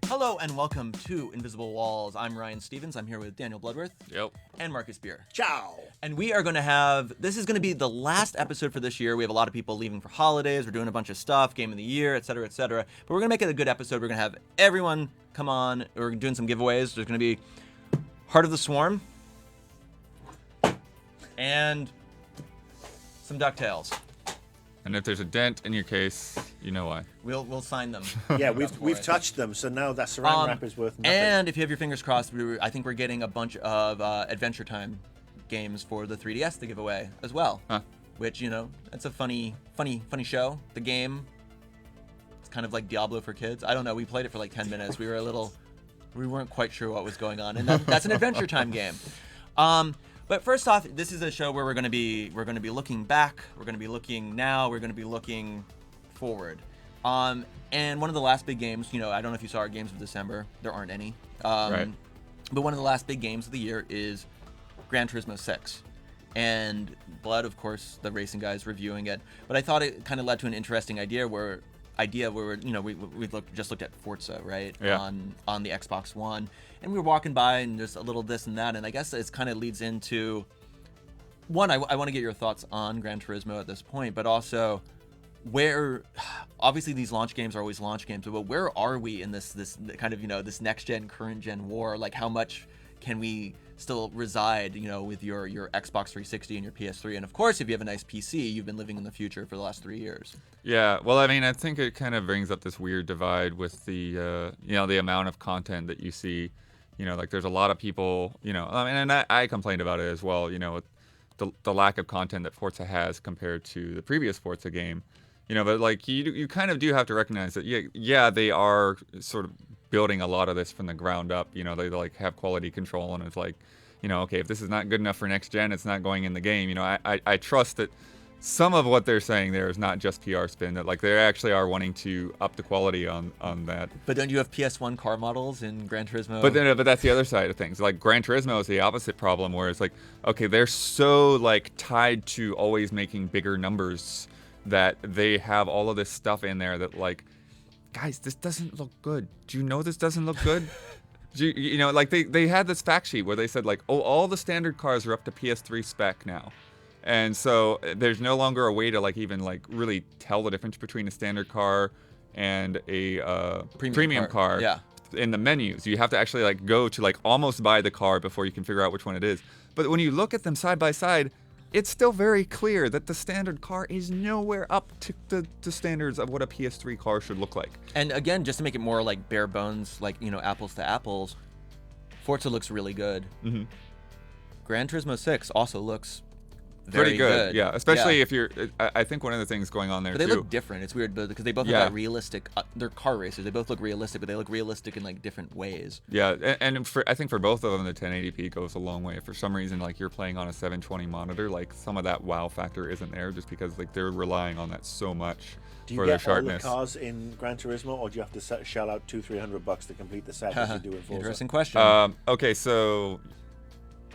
Hello and welcome to Invisible Walls. I'm Ryan Stevens. I'm here with Daniel Bloodworth. Yep. And Marcus Beer. Ciao. And we are going to have, this is going to be the last episode for this year. We have a lot of people leaving for holidays. We're doing a bunch of stuff, game of the year, etc., etc. But we're going to make it a good episode. We're going to have everyone come on. We're doing some giveaways. There's going to be Heart of the Swarm and some DuckTales. And if there's a dent in your case, you know why. We'll sign them. Yeah, we've touched them, so now that saran wrap is worth nothing. And if you have your fingers crossed, I think we're getting a bunch of Adventure Time games for the 3DS to give away as well. Huh. Which, you know, it's a funny show. The game, it's kind of like Diablo for kids. I don't know. We played it for like 10 minutes. We weren't quite sure what was going on, and that's an Adventure Time game. But first off, this is a show where we're going to be looking back, we're going to be looking now, we're going to be looking forward. And one of the last big games, you know, I don't know if you saw our games of December. There aren't any. Right. But one of the last big games of the year is Gran Turismo 6. And Blood, of course, the racing guy, is reviewing it. But I thought it kind of led to an interesting idea where we just looked at Forza, right? Yeah. On the Xbox One. And we were walking by and there's a little this and that, and I guess it kind of leads into one, I want to get your thoughts on Gran Turismo at this point, but also where, obviously these launch games are always launch games, but where are we in this kind of, you know, this next gen, current gen war? Like, how much can we still reside, you know, with your Xbox 360 and your PS3? And of course, if you have a nice PC, you've been living in the future for the last 3 years. Yeah, well, I mean, I think it kind of brings up this weird divide with the, the amount of content that you see. You know, like there's a lot of people, you know, I mean, and I complained about it as well, you know, with the lack of content that Forza has compared to the previous Forza game. You know, but like you kind of do have to recognize that, yeah, they are sort of building a lot of this from the ground up. You know, they like have quality control, and it's like, you know, okay, if this is not good enough for next gen, it's not going in the game. You know, I trust that some of what they're saying there is not just PR spin, that like they actually are wanting to up the quality on that. But don't you have PS1 car models in Gran Turismo? But that's the other side of things. Like Gran Turismo is the opposite problem, where it's like, okay, they're so like tied to always making bigger numbers that they have all of this stuff in there that like, guys, this doesn't look good. Do you know this doesn't look good? You know, like they had this fact sheet where they said like, oh, all the standard cars are up to PS3 spec now. And so there's no longer a way to like even like really tell the difference between a standard car and a premium car. Yeah. In the menus. You have to actually like go to like almost buy the car before you can figure out which one it is. But when you look at them side by side, it's still very clear that the standard car is nowhere up to the standards of what a PS3 car should look like. And again, just to make it more like bare bones, like, you know, apples to apples, Forza looks really good. Mm-hmm. Gran Turismo 6 also looks pretty very good. Yeah, especially if you're, I think one of the things going on there but they too. look different. It's weird because they both have that realistic, they're car racers. They both look realistic, but they look realistic in like different ways. Yeah, and I think for both of them, the 1080p goes a long way. For some reason, like you're playing on a 720 monitor, like some of that wow factor isn't there just because like they're relying on that so much for their sharpness. Do you get all the cars in Gran Turismo, or do you have to shell out $200-300 to complete the set as you do in Forza? Interesting question. Okay, so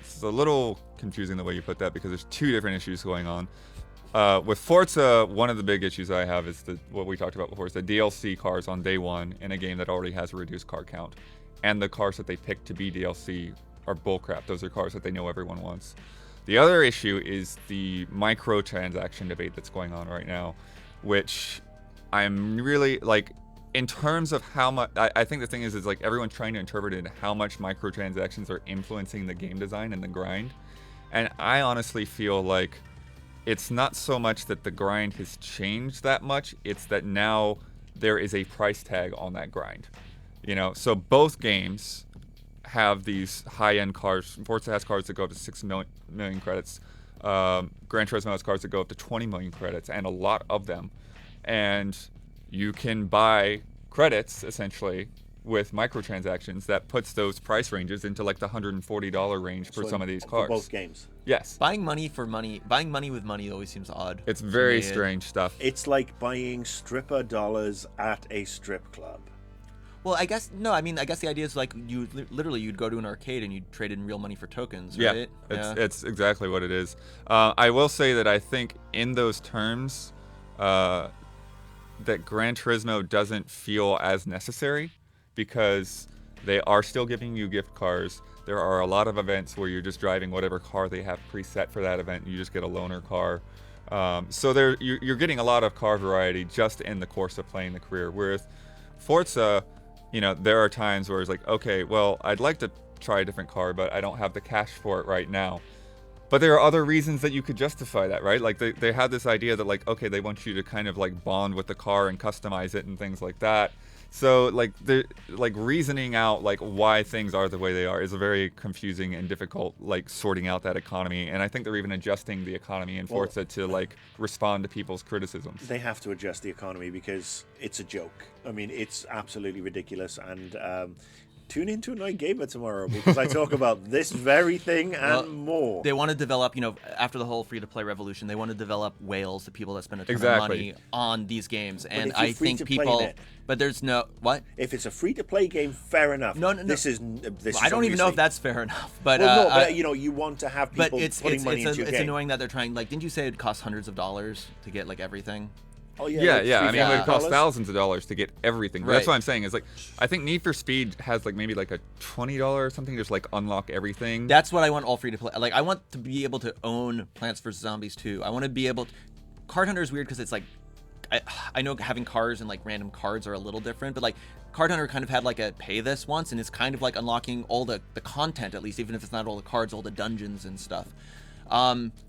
it's a little confusing the way you put that because there's two different issues going on. With Forza, one of the big issues I have is what we talked about before, is the DLC cars on day one in a game that already has a reduced car count. And the cars that they pick to be DLC are bullcrap. Those are cars that they know everyone wants. The other issue is the microtransaction debate that's going on right now, which I'm really, like, in terms of how much, I think the thing is like everyone's trying to interpret it how much microtransactions are influencing the game design and the grind. And I honestly feel like it's not so much that the grind has changed that much, it's that now there is a price tag on that grind. You know, so both games have these high-end cars. Forza has cars that go up to 6 million credits. Gran Turismo has cars that go up to 20 million credits, and a lot of them. And you can buy credits, essentially, with microtransactions that puts those price ranges into like the $140 range for some of these cars. For both games. Yes. Buying money with money always seems odd. It's very strange stuff. It's like buying stripper dollars at a strip club. Well, I guess the idea is like you'd go to an arcade and you'd trade in real money for tokens, Yeah, right? it's exactly what it is. I will say that I think in those terms, that Gran Turismo doesn't feel as necessary because they are still giving you gift cards. There are a lot of events where you're just driving whatever car they have preset for that event. You just get a loaner car. So you're getting a lot of car variety just in the course of playing the career. Whereas Forza, there are times where it's like, okay, well, I'd like to try a different car, but I don't have the cash for it right now. But there are other reasons that you could justify that, right? Like they had this idea that like, okay, they want you to kind of like bond with the car and customize it and things like that. So like reasoning out like why things are the way they are is a very confusing and difficult like sorting out that economy. And I think they're even adjusting the economy in Forza to like respond to people's criticisms. They have to adjust the economy because it's a joke. I mean, it's absolutely ridiculous. And tune into Annoying Gamer tomorrow because I talk about this very thing and more. They want to develop, after the whole free-to-play revolution, they want to develop whales, the people that spend a ton of money on these games. And I think people... But there's no... What? If it's a free-to-play game, fair enough. No. This is I don't even know if that's fair enough. But, you want to have people putting money into your game. It's annoying that they're trying... Like, didn't you say it costs hundreds of dollars to get, like, everything? Oh, yeah. I mean, it would cost thousands of dollars to get everything. But that's what I'm saying is like, I think Need for Speed has like maybe like a $20 or something, just like unlock everything. That's what I want all free to play. Like, I want to be able to own Plants vs. Zombies 2. I want to be able to... Card Hunter is weird because it's like, I know having cars and like random cards are a little different, but like Card Hunter kind of had like a pay this once, and it's kind of like unlocking all the content, at least, even if it's not all the cards, all the dungeons and stuff.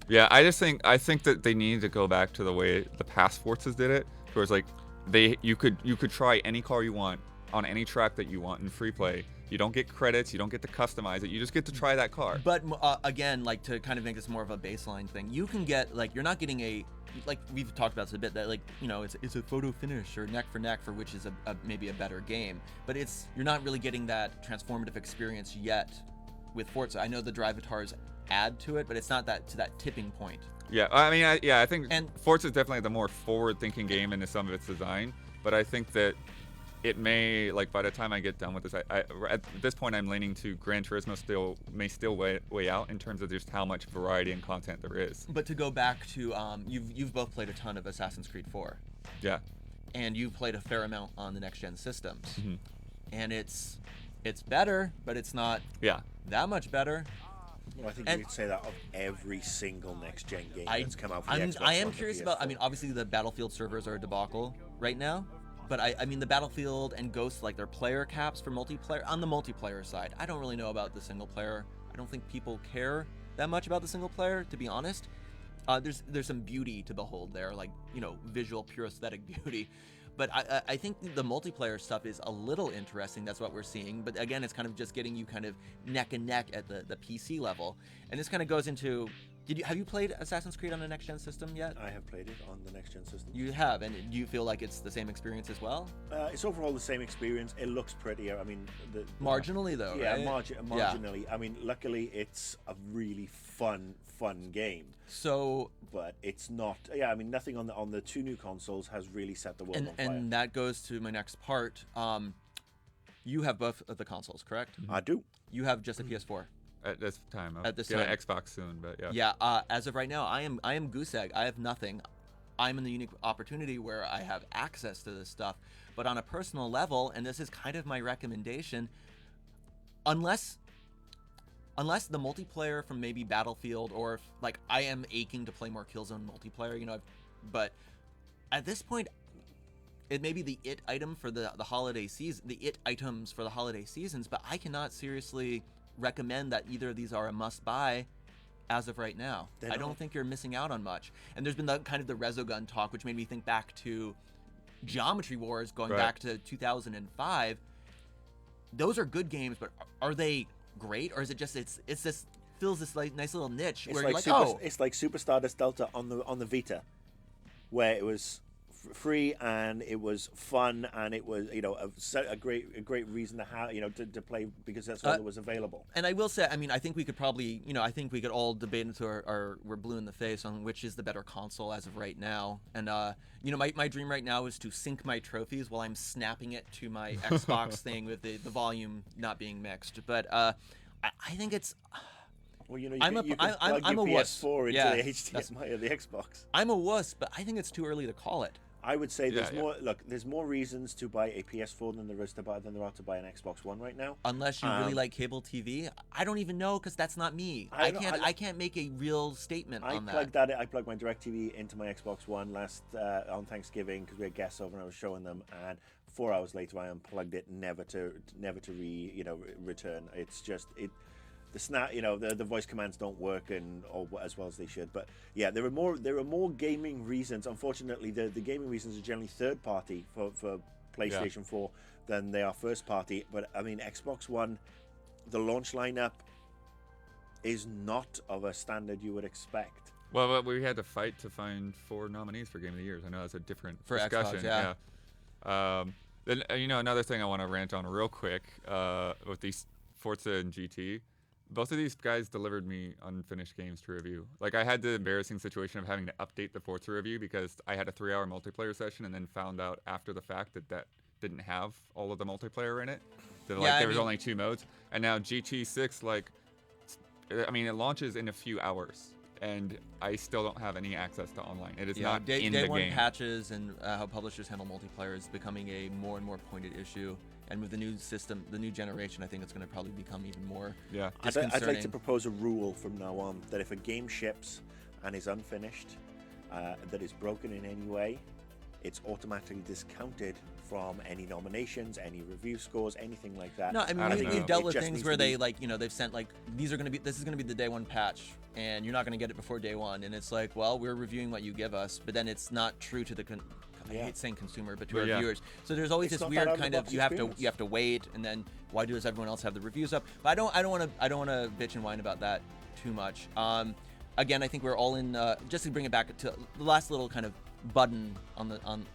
Yeah, I think that they need to go back to the way the past Forzas did it, where it's like you could try any car you want on any track that you want in free play. You don't get credits, you don't get to customize it, you just get to try that car. But again, like to kind of make this more of a baseline thing, you can get like, you're not getting a, like we've talked about this a bit, that like, it's a photo finish or neck for neck, for which is maybe a better game, but you're not really getting that transformative experience yet with Forza. I know the drivatars add to it, but it's not to that tipping point. Yeah, I mean, I think Forza is definitely the more forward-thinking game in some of its design, but I think that it may, like, by the time I get done with this, at this point I'm leaning to Gran Turismo may still weigh out in terms of just how much variety and content there is. But to go back to, you've both played a ton of Assassin's Creed 4. Yeah. And you've played a fair amount on the next-gen systems. Mm-hmm. And it's better, but it's not that much better. Well, I think you could say that of every single next-gen game that's come out for the Xbox. I am curious about, I mean, obviously the Battlefield servers are a debacle right now, but I mean, the Battlefield and Ghost, like their player caps for multiplayer, on the multiplayer side, I don't really know about the single player. I don't think people care that much about the single player, to be honest. There's some beauty to behold there, like, visual, pure aesthetic beauty. But I think the multiplayer stuff is a little interesting. That's what we're seeing. But again, it's kind of just getting you kind of neck and neck at the PC level. And this kind of goes into, have you played Assassin's Creed on a next-gen system yet? I have played it on the next-gen system. You have, and do you feel like it's the same experience as well? It's overall the same experience. It looks prettier. I mean, marginally though, yeah, right? marginally. Yeah. I mean, luckily, it's a really fun game. So, but it's not. Yeah, I mean, nothing on the two new consoles has really set the world on fire. And that goes to my next part. You have both of the consoles, correct? I do. You have just a PS4. At this time, at this get time. an Xbox soon, but yeah. Yeah. As of right now, I am goose egg. I have nothing. I'm in the unique opportunity where I have access to this stuff. But on a personal level, and this is kind of my recommendation, unless the multiplayer from maybe Battlefield, or if, like, I am aching to play more Killzone multiplayer, but at this point, it may be the it item for the holiday season, the it items for the holiday seasons, but I cannot seriously recommend that either of these are a must-buy as of right now. I don't think you're missing out on much. And there's been the kind of the Resogun talk, which made me think back to Geometry Wars going back to 2005. Those are good games, but are they great, or is it just it's this fills this like nice little niche where it's like Super Stardust Delta on the Vita, where it was free and it was fun and it was a great reason to have to play because that's all that was available. And I will say, I mean, I think we could probably I think we could all debate until we're blue in the face on which is the better console as of right now. And my dream right now is to sync my trophies while I'm snapping it to my Xbox thing with the volume not being mixed. But I think it's. Well, you I'm a PS4 wuss. into the HDMI of the Xbox. I'm a wuss, but I think it's too early to call it. I would say there's Yeah, more. Look, there's more reasons to buy a PS4 than there are to buy an Xbox One right now. Unless you really like cable TV, I don't even know because that's not me. I I can't make a real statement on that. I plugged my DirecTV into my Xbox One last on Thanksgiving because we had guests over and I was showing them, and 4 hours later I unplugged it, never to return. It's just the snap, the voice commands don't work as well as they should. But yeah, there are more gaming reasons. Unfortunately, the gaming reasons are generally third party for PlayStation 4 than they are first party. But I mean, Xbox One, the launch lineup is not of a standard you would expect. Well, we had to fight to find 4 nominees for Game of the Year. I know that's a different discussion. Xbox, yeah. Then another thing I want to rant on real quick with these Forza and GT. Both of these guys delivered me unfinished games to review. Like, I had the embarrassing situation of having to update the Forza review because I had a 3-hour multiplayer session and then found out after the fact that didn't have all of the multiplayer in it. That, there was only 2 modes. And now GT6, it launches in a few hours. And I still don't have any access to online. It is not in the game. Day one patches and how publishers handle multiplayer is becoming a more and more pointed issue. And with the new system, the new generation, I think it's going to probably become even more disconcerting. I'd like to propose a rule from now on that if a game ships and is unfinished, that is broken in any way, it's automatically discounted from any nominations, any review scores, anything like that. No, I mean we've dealt with things where they they've sent this is going to be the day one patch, and you're not going to get it before day one, and it's like, well, we're reviewing what you give us, but then it's not true to the I hate saying consumer, but to our viewers. So there's always this weird kind of you have to wait, and then why does everyone else have the reviews up? But I don't want to bitch and whine about that too much. Again, I think we're all in. Just to bring it back to the last little kind of button on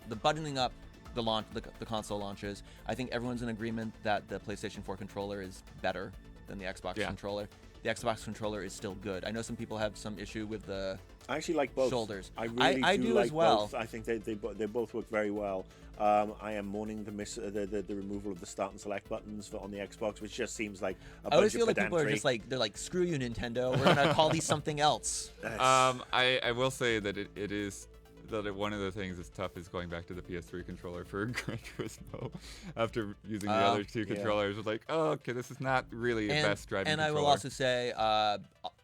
the buttoning up the launch, the console launches. I think everyone's in agreement that the PlayStation 4 controller is better than the Xbox controller. The Xbox controller is still good. I know some people have some issue with the I actually like both shoulders. I really do like as well. Both. I think they both work very well. I am mourning the removal of the start and select buttons on the Xbox, which just seems like a bunch of I always feel like pedantry. people are just they're like, screw you, Nintendo. We're gonna call these something else. I will say that it is. One of the things that's tough is going back to the PS3 controller for Gran Turismo after using the other 2 controllers. It's like, oh, okay, this is not really a best driving controller. And I will also say,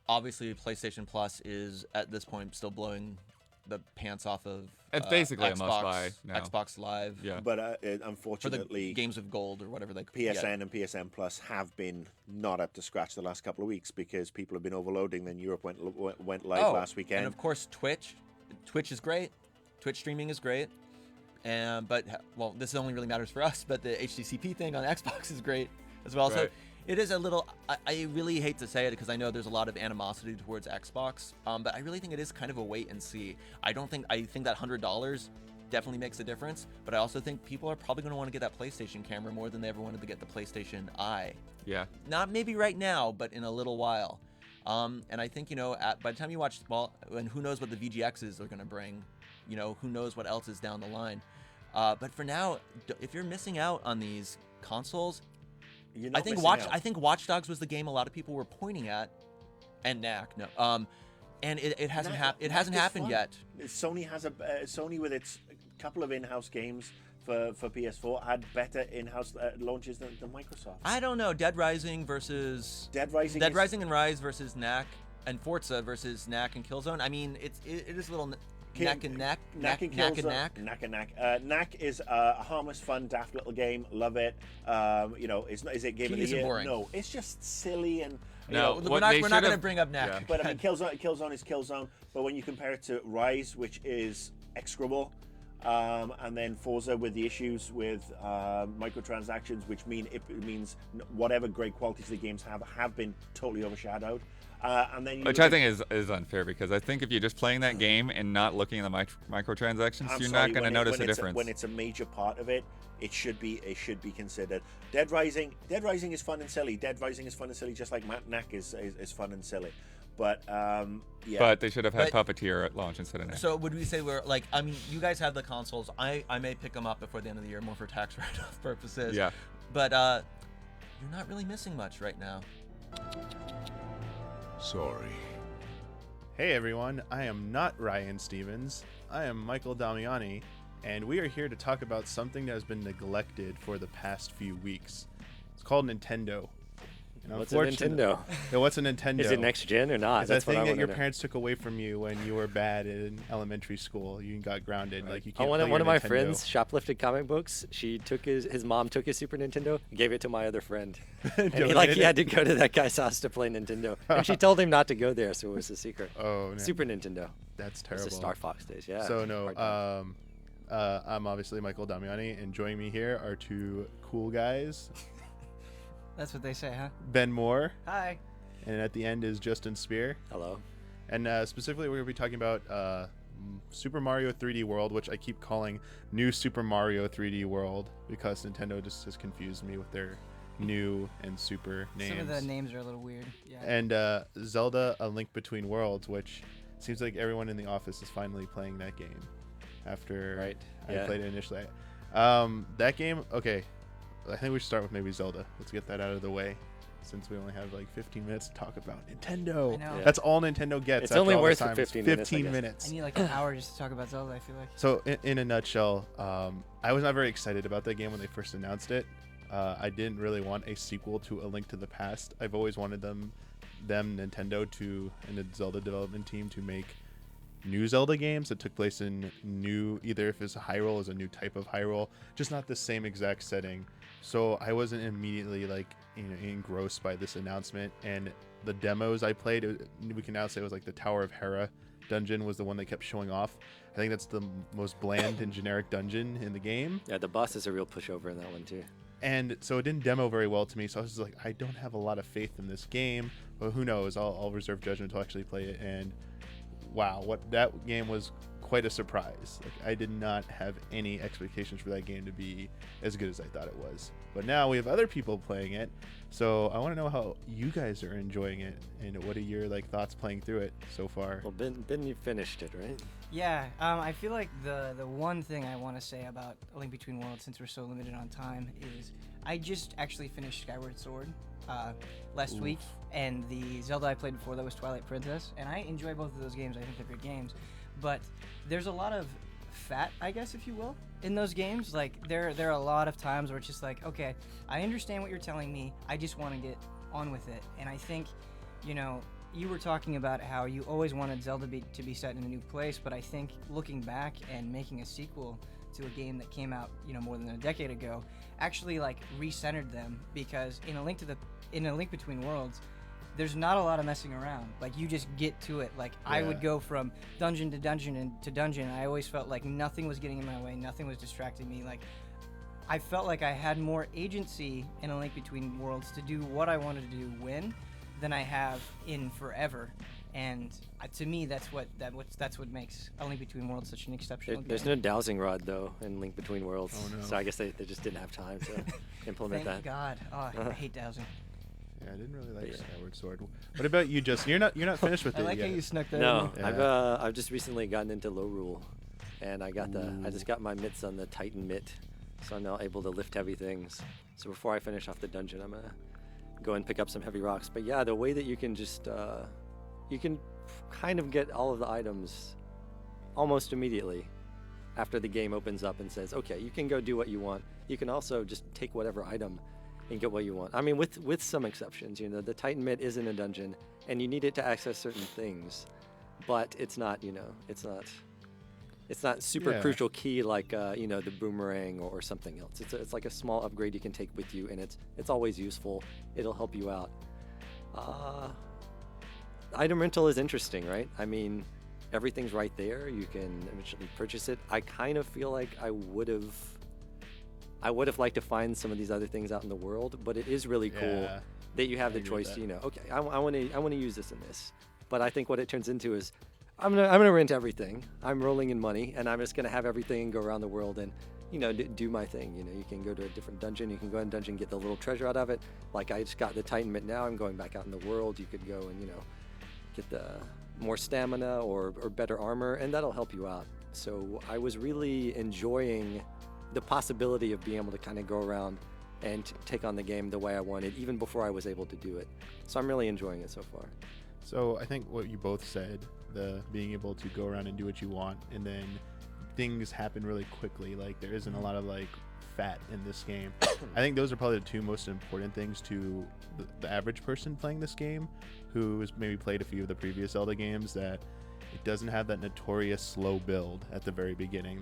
obviously, PlayStation Plus is at this point still blowing the pants off of it's basically Xbox, a must-buy now. Xbox Live. Yeah. But For unfortunately, the games of gold or whatever they PSN and PSN Plus have been not up to scratch the last couple of weeks because people have been overloading. Then Europe went live last weekend. And of course, Twitch is great. Twitch streaming is great. But this only really matters for us. But the HTTP thing on Xbox is great as well. Right. So it is a little. I really hate to say it because I know there's a lot of animosity towards Xbox. But I really think it is kind of a wait and see. I think that $100 definitely makes a difference. But I also think people are probably going to want to get that PlayStation camera more than they ever wanted to get the PlayStation Eye. Yeah. Not maybe right now, but in a little while. And I think by the time you watch, and who knows what the VGXs are going to bring. Who knows what else is down the line. But for now, if you're missing out on these consoles, I think Watch Dogs was the game a lot of people were pointing at, and Knack. No, and it hasn't happened. It hasn't happened yet. Sony has Sony with its couple of in-house games for PS4 had better in-house launches than Microsoft. I don't know. Dead Rising and Rise versus Knack, and Forza versus Knack and Killzone. I mean, it is a little. Knack and Knack. Knack is a harmless, fun, daft little game. Love it. Is it game of the year? Boring. No, it's just silly and. No, we're not going to bring up Knack. Yeah. But I mean, Killzone is Killzone. But when you compare it to Rise, which is execrable, and then Forza with the issues with microtransactions, which means whatever great qualities the games have been totally overshadowed. And then Which I think is unfair because I think if you're just playing that game and not looking at the microtransactions, you're not going to notice a difference. When it's a major part of it, it should be considered. Dead Rising is fun and silly. Dead Rising is fun and silly, just like Knack is fun and silly. But But they should have had Puppeteer at launch instead of Knack. So would we say you guys have the consoles. I may pick them up before the end of the year, more for tax write-off purposes. Yeah. But you're not really missing much right now. Sorry. Hey everyone, I am not Ryan Stevens. I am Michael Damiani, and we are here to talk about something that has been neglected for the past few weeks. It's called Nintendo. And What's a Nintendo? Yeah, what's a Nintendo? Is it next gen or not? Is That's that thing what I that wanna your know. parents took away from you when you were bad in elementary school? You got grounded. Like you can't One play your of my Nintendo. friends shoplifted comic books. She took his mom took his Super Nintendo, gave it to my other friend, and he had to go to that guy's house to play Nintendo. And she told him not to go there, so it was a secret. Oh, no. Super Nintendo. That's It's terrible. the Star Fox days, yeah. So no, Hard times. I'm obviously Michael Damiani, and joining me here are two cool guys, That's what they say, huh? Ben Moore, Hi. and at the end is Justin Spear. Hello. And specifically, we're going to be talking about Super Mario 3D World, which I keep calling New Super Mario 3D World because Nintendo just has confused me with their new and super names. Some of the names are a little weird. Yeah. And Zelda: A Link Between Worlds, which seems like everyone in the office is finally playing that game after Right, I yeah. played it initially. That game, okay, I think we should start with maybe Zelda. Let's get that out of the way since we only have like 15 minutes to talk about Nintendo. I know. Yeah. That's all Nintendo gets. It's after only all worth this time. 15 It's minutes, I 15 guess. minutes. I need like an hour just to talk about Zelda, I feel like. So in a nutshell, I was not very excited about that game when they first announced it. I didn't really want a sequel to A Link to the Past. I've always wanted them Nintendo and the Zelda development team to make new Zelda games that took place in new, either if it's a Hyrule as a new type of Hyrule, just not the same exact setting. So I wasn't immediately like engrossed by this announcement, and the demos I played, we can now say it was like the Tower of Hera dungeon was the one they kept showing off. I think that's the most bland and generic dungeon in the game. Yeah, the boss is a real pushover in that one too. And so it didn't demo very well to me. So I was just like, I don't have a lot of faith in this game. But who knows? I'll reserve judgment to actually play it. And wow, what that game was quite a surprise. Like I did not have any expectations for that game to be as good as I thought it was. But now we have other people playing it. So I want to know how you guys are enjoying it and what are your like thoughts playing through it so far. Well, Ben, you finished it, right? Yeah, I feel like the one thing I want to say about A Link Between Worlds, since we're so limited on time, is I just actually finished Skyward Sword last week, and the Zelda I played before that was Twilight Princess, and I enjoy both of those games. I think they're good games, but there's a lot of fat, I guess, if you will, in those games. Like there are a lot of times where it's just like, okay, I understand what you're telling me, I just want to get on with it. And I think, you were talking about how you always wanted Zelda to be set in a new place, but I think looking back and making a sequel to a game that came out, more than a decade ago, actually like recentered them, because in A Link Between Worlds, there's not a lot of messing around. Like you just get to it. Like I would go from dungeon to dungeon and to dungeon. And I always felt like nothing was getting in my way, nothing was distracting me. Like I felt like I had more agency in A Link Between Worlds to do what I wanted to do than I have in forever. And to me, that's what makes A Link Between Worlds such an exceptional game. There's no dowsing rod though in Link Between Worlds, Oh, no. so I guess they just didn't have time to implement Thank that. God. Oh, I hate dowsing. Yeah, I didn't really like Yeah. Skyward Sword. What about you, Justin? You're not finished with I it like yet. how you snuck that No, in. Yeah. I've just recently gotten into low rule, and I just got my mitts on the Titan mitt, so I'm now able to lift heavy things. So before I finish off the dungeon, I'm gonna go and pick up some heavy rocks. But yeah, the way that you can just you can kind of get all of the items almost immediately after the game opens up and says, okay, you can go do what you want. You can also just take whatever item and get what you want. I mean, with some exceptions, the Titan mitt is in a dungeon, and you need it to access certain things, but it's not, it's not super Yeah. crucial key like, the boomerang or something else. It's like a small upgrade you can take with you, and it's always useful. It'll help you out. Item rental is interesting, right? I mean, everything's right there. You can eventually purchase it. I kind of feel like I would have liked to find some of these other things out in the world, but it is really cool Yeah, that you have I the agree with choice. that. Okay, I want to use this and this, but I think what it turns into is I'm gonna rent everything. I'm rolling in money, and I'm just gonna have everything and go around the world and do my thing. You can go to a different dungeon. You can go in a dungeon, get the little treasure out of it. Like I just got the Titan mitt now. I'm going back out in the world. You could go and get the more stamina or better armor, and that'll help you out. So I was really enjoying the possibility of being able to kind of go around and take on the game the way I wanted, even before I was able to do it. So I'm really enjoying it so far. So I think what you both said, the being able to go around and do what you want, and then things happen really quickly. Like there isn't a lot of like fat in this game. I think those are probably the two most important things to the average person playing this game, who has maybe played a few of the previous Zelda games, that it doesn't have that notorious slow build at the very beginning.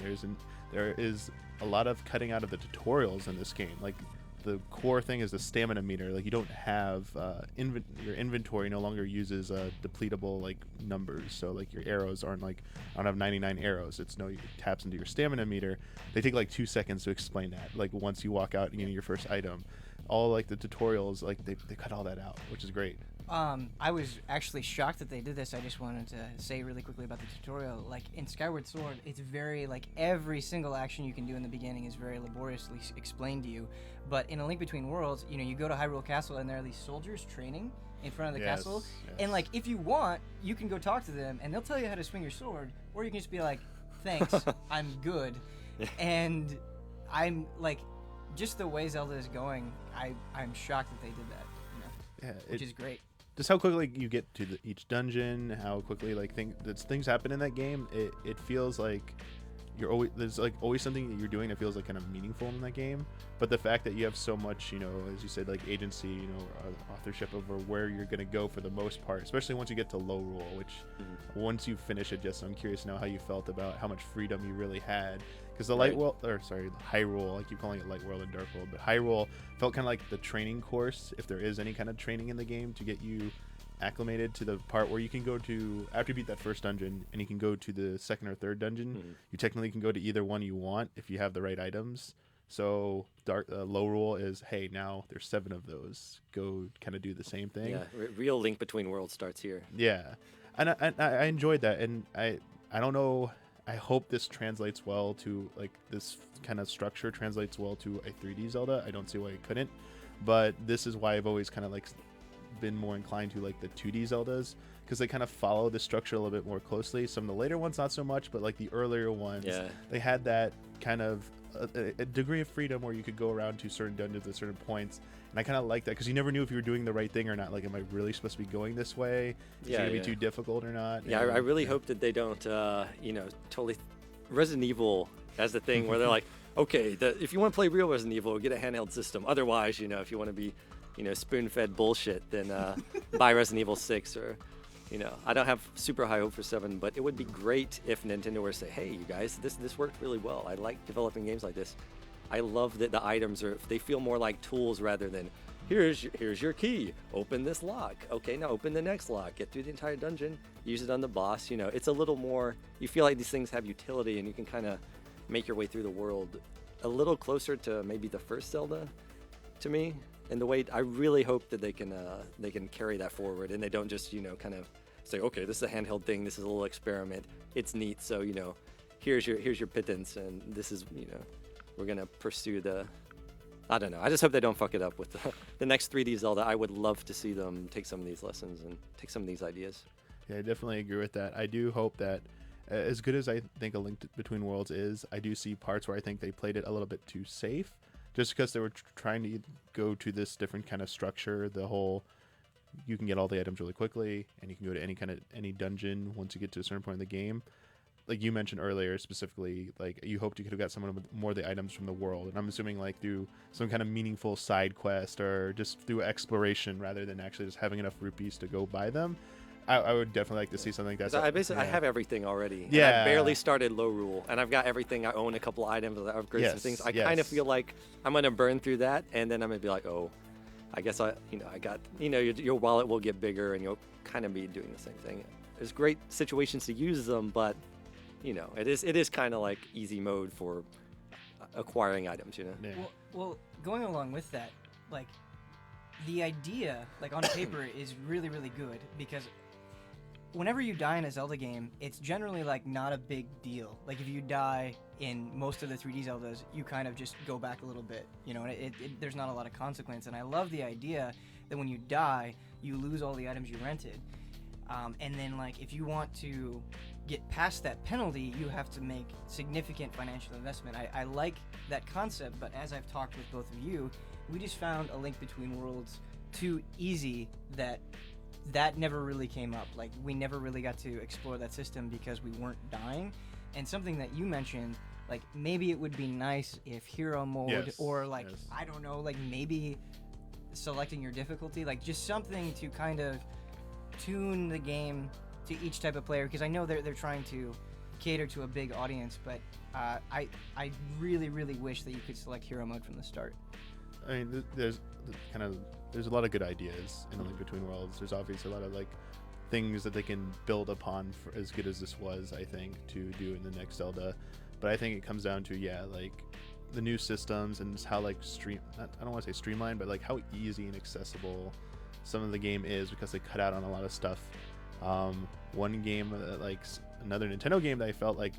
There is a lot of cutting out of the tutorials in this game. Like the core thing is the stamina meter. Like you don't have your inventory no longer uses depletable like numbers. So like your arrows aren't like, I don't have 99 arrows. It taps into your stamina meter. They take like 2 seconds to explain that. Like once you walk out and you get your first item, all like the tutorials, like they cut all that out, which is great. I was actually shocked that they did this. I just wanted to say really quickly about the tutorial. Like in Skyward Sword, it's very like every single action you can do in the beginning is very laboriously explained to you. But in A Link Between Worlds, you know, you go to Hyrule Castle and there are these soldiers training in front of the castle, and like if you want, you can go talk to them and they'll tell you how to swing your sword, or you can just be like, "Thanks, I'm good." And I'm like, just the way Zelda is going, I'm shocked that they did that. You know, which is great. Just how quickly you get to each dungeon, how quickly like things happen in that game. It feels like there's like always something that you're doing that feels like kind of meaningful in that game. But the fact that you have so much, you know, as you said, like agency, you know, authorship over where you're gonna go for the most part, especially once you get to Low Rule, which once you finish it, just I'm curious now how you felt about how much freedom you really had. Because the Hyrule, I keep calling it Light World and Dark World, but Hyrule felt kind of like the training course, if there is any kind of training in the game, to get you acclimated to the part where you can go to, after you beat that first dungeon, and you can go to the second or third dungeon, you technically can go to either one you want if you have the right items. So Low Rule is, hey, now there's 7 of those. Go kind of do the same thing. Yeah, real Link Between Worlds starts here. Yeah, and I enjoyed that, and I don't know. I hope this translates well to, like, this kind of structure translates well to a 3D Zelda. I don't see why it couldn't, but this is why I've always kind of like been more inclined to like the 2D Zeldas, because they kind of follow the structure a little bit more closely. Some of the later ones not so much, but like the earlier ones, they had that kind of a degree of freedom where you could go around to certain dungeons at certain points, and I kind of like that because you never knew if you were doing the right thing or not. Like, am I really supposed to be going this way? Is it gonna be too difficult or not? Yeah, I really hope that they don't, totally. Resident Evil has the thing where they're like, okay, if you want to play real Resident Evil, get a handheld system. Otherwise, you know, if you want to be, you know, spoon-fed bullshit, then buy Resident Evil 6 or. You know, I don't have super high hope for 7, but it would be great if Nintendo were to say, hey, you guys, this worked really well. I like developing games like this. I love that the items they feel more like tools rather than, here's your key, open this lock. Okay, now open the next lock, get through the entire dungeon, use it on the boss. You know, it's a little more, you feel like these things have utility and you can kind of make your way through the world a little closer to maybe the first Zelda to me. And the way I really hope that they can carry that forward and they don't just, you know, kind of say, okay, this is a handheld thing, this is a little experiment, it's neat, so, you know, here's your pittance, and this is, you know, we're gonna pursue I don't know. I just hope they don't fuck it up with the next 3D Zelda. I would love to see them take some of these lessons and take some of these ideas. Yeah, I definitely agree with that. I do hope that, as good as I think A Link Between Worlds is, I do see parts where I think they played it a little bit too safe, just because they were trying to go to this different kind of structure. The whole, you can get all the items really quickly, and you can go to any dungeon once you get to a certain point in the game. Like you mentioned earlier, specifically, like you hoped you could have got some of more of the items from the world, and I'm assuming like through some kind of meaningful side quest or just through exploration rather than actually just having enough rupees to go buy them. I would definitely like to see something like that. I have everything already. Yeah. And I barely started Low Rule, and I've got everything. I own a couple items, upgrades, and things. I kind of feel like I'm gonna burn through that, and then I'm gonna be like, oh, I guess I got, your wallet will get bigger, and you'll kind of be doing the same thing. There's great situations to use them, but it is kind of like easy mode for acquiring items. Yeah. Well, going along with that, like the idea, like on paper, is really, really good because whenever you die in a Zelda game, it's generally like not a big deal. Like if you die in most of the 3D Zeldas, you kind of just go back a little bit, and there's not a lot of consequence. And I love the idea that when you die, you lose all the items you rented. And then like if you want to get past that penalty, you have to make significant financial investment. I like that concept, but as I've talked with both of you, we just found A Link Between Worlds too easy that never really came up. Like we never really got to explore that system because we weren't dying. And something that you mentioned, like maybe it would be nice if hero mode Yes, or like yes. I don't know, like maybe selecting your difficulty, like just something to kind of tune the game to each type of player, because I know they're trying to cater to a big audience, but I really wish that you could select hero mode from the start. I mean, there's a lot of good ideas in A Link Between Worlds. There's obviously a lot of like things that they can build upon for as good as this was, I think, to do in the next Zelda. But I think it comes down to like the new systems and just how like I don't want to say streamlined, but like how easy and accessible some of the game is, because they cut out on a lot of stuff. One game like another Nintendo game that I felt like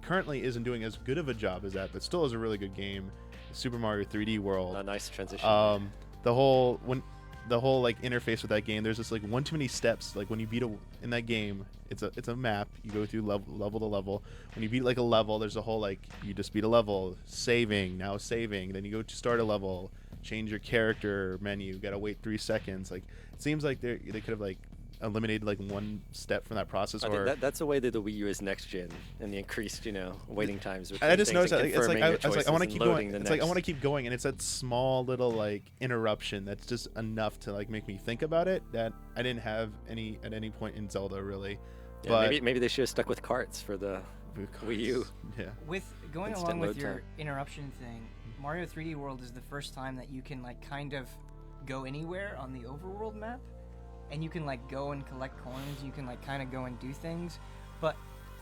currently isn't doing as good of a job as that, but still is a really good game, Super Mario 3D World. A nice transition. The whole like interface with that game, there's just like one too many steps. Like when you beat in that game, it's a map, you go through level to level. When you beat like a level, there's a whole like, you just beat a level, saving, then you go to start a level, change your character menu, gotta wait 3 seconds. Like it seems like they could have like eliminated like one step from that process. I think that's the way that the Wii U is next gen, and the increased, waiting times. I just noticed that it's like I want to keep going. It's like I want to keep going, and it's that small little like interruption that's just enough to like make me think about it that I didn't have at any point in Zelda really. Yeah, but maybe they should have stuck with carts for the Wii U. Yeah. With going Instant along with load your time. interruption thing, Mario 3D World is the first time that you can like kind of go anywhere on the overworld map, and you can like go and collect coins, you can like kind of go and do things. But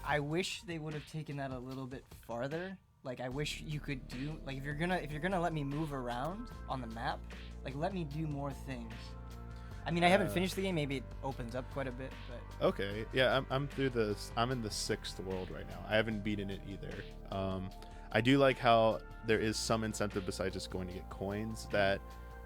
I wish they would have taken that a little bit farther. Like I wish you could do like if you're gonna let me move around on the map, like let me do more things. I mean, I haven't finished the game. Maybe it opens up quite a bit, but Okay, yeah, I'm through this. I'm in the 6th world right now. I haven't beaten it either. I do like how there is some incentive besides just going to get coins, that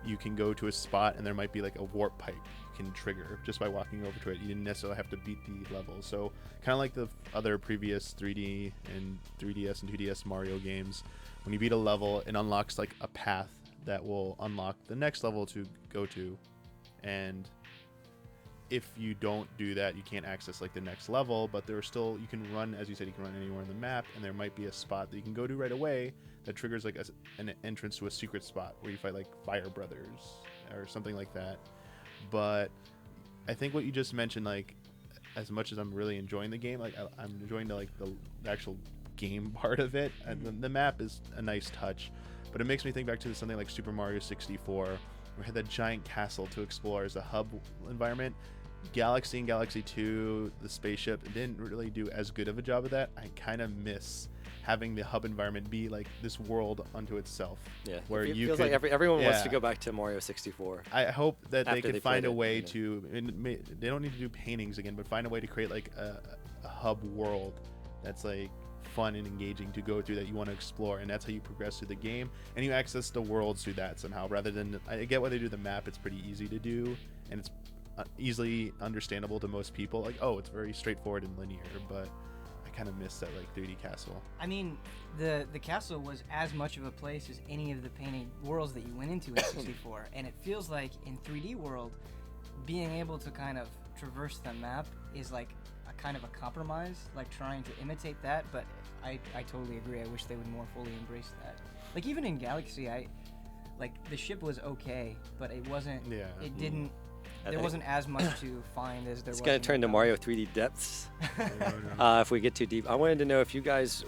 you can go to a spot and there might be like a warp pipe you can trigger just by walking over to it. You didn't necessarily have to beat the level. So kind of like the other previous 3D and 3DS and 2DS Mario games, when you beat a level, it unlocks like a path that will unlock the next level to go to. And if you don't do that, you can't access like the next level, but there are still, you can run, as you said, you can run anywhere on the map, and there might be a spot that you can go to right away that triggers like an entrance to a secret spot where you fight like Fire Brothers or something like that. But I think what you just mentioned, like as much as I'm really enjoying the game, like I'm enjoying the actual game part of it, and the map is a nice touch, but it makes me think back to something like Super Mario 64. We had that giant castle to explore as a hub environment. Galaxy and Galaxy 2, the spaceship, didn't really do as good of a job of that. I kind of miss having the hub environment be like this world unto itself. Yeah, where it you feels could, like everyone wants to yeah. go back to Mario 64. I hope that they After could they find played a it, way to. They don't need to do paintings again, but find a way to create like a hub world that's like fun and engaging to go through, that you want to explore, and that's how you progress through the game, and you access the worlds through that somehow, rather than, I get why they do the map. It's pretty easy to do, and it's easily understandable to most people, like, oh, it's very straightforward and linear, but I kind of miss that like 3D castle. I mean, the castle was as much of a place as any of the painted worlds that you went into in 64, and it feels like in 3D World, being able to kind of traverse the map is like a kind of a compromise, like trying to imitate that, but I totally agree. I wish they would more fully embrace that. Like even in Galaxy, like the ship was okay, but it wasn't. Yeah. It didn't. I There think wasn't as much to find as there was. It's gonna in turn to the Mario 3D depths if we get too deep. I wanted to know if you guys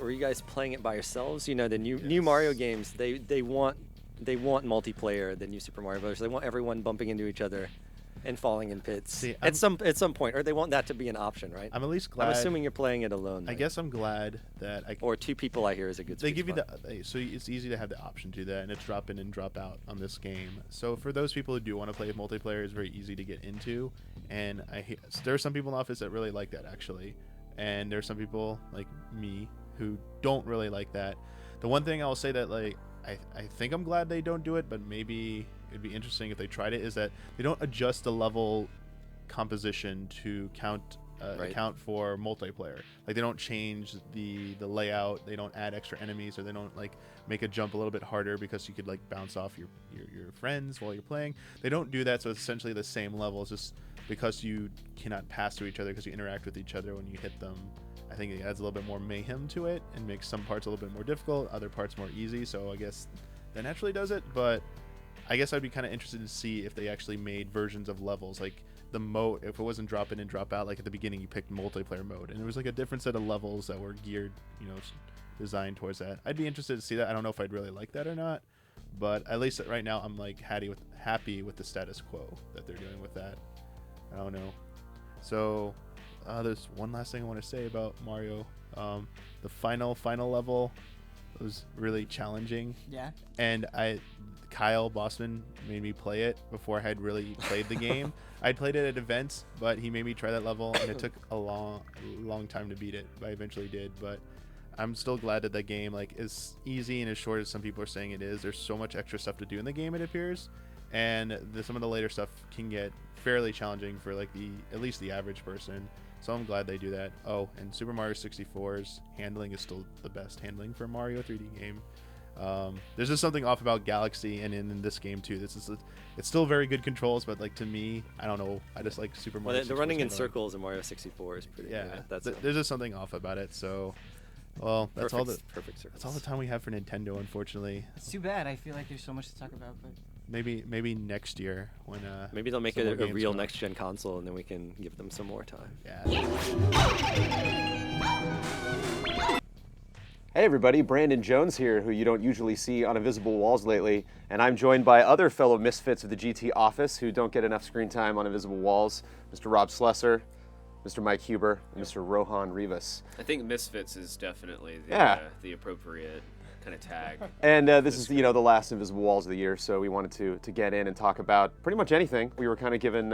playing it by yourselves. The new Mario games, they want multiplayer. The new Super Mario Bros. They want everyone bumping into each other and falling in pits See, at some point, or they want that to be an option, right? I'm at least glad. I'm assuming you're playing it alone. I though. guess I'm glad that Or two people, I hear, is a good. they sweet give you spot. so it's easy to have the option to do that, and it's drop in and drop out on this game. So for those people who do want to play multiplayer, it's very easy to get into, and there are some people in the office that really like that, actually, and there are some people like me who don't really like that. The one thing I'll say that like I think I'm glad they don't do it, but maybe it'd be interesting if they tried it, is that they don't adjust the level composition to account for multiplayer. Like they don't change the layout, they don't add extra enemies, or they don't like make a jump a little bit harder because you could like bounce off your friends while you're playing. They don't do that, so it's essentially the same level. It's just because you cannot pass through each other because you interact with each other when you hit them. I think it adds a little bit more mayhem to it and makes some parts a little bit more difficult, other parts more easy. So I guess that naturally does it. But I guess I'd be kind of interested to see if they actually made versions of levels, like the mode, if it wasn't drop in and drop out, like at the beginning you picked multiplayer mode and it was like a different set of levels that were geared, designed towards that. I'd be interested to see that. I don't know if I'd really like that or not, but at least right now I'm like happy with the status quo that they're doing with that. I don't know. So there's one last thing I want to say about Mario. The final level was really challenging. Yeah. And Kyle Bossman made me play it before I had really played the game. I'd played it at events, but he made me try that level, and it took a long time to beat it. But I eventually did. But I'm still glad that game is easy and as short as some people are saying it is. There's so much extra stuff to do in the game, it appears, and some of the later stuff can get fairly challenging for at least the average person. So I'm glad they do that. Oh, and Super Mario 64's handling is still the best handling for a Mario 3D game. There's just something off about Galaxy and in this game too. It's still very good controls, but to me, I don't know. I just like Super Mario. Well, the running in circles in Mario 64 is pretty. Yeah, that's there's just something off about it. So, well, that's perfect circles. That's all the time we have for Nintendo, unfortunately. It's too bad. I feel like there's so much to talk about, but maybe next year when maybe they'll make some it more a games real come out. next gen console, and then we can give them some more time. Yeah. Hey everybody, Brandon Jones here, who you don't usually see on Invisible Walls lately, and I'm joined by other fellow misfits of the GT office who don't get enough screen time on Invisible Walls, Mr. Rob Slesser, Mr. Mike Huber, and Mr. Rohan Rivas. I think misfits is definitely the appropriate kind of tag. And this is the last Invisible Walls of the year, so we wanted to get in and talk about pretty much anything. We were kind of given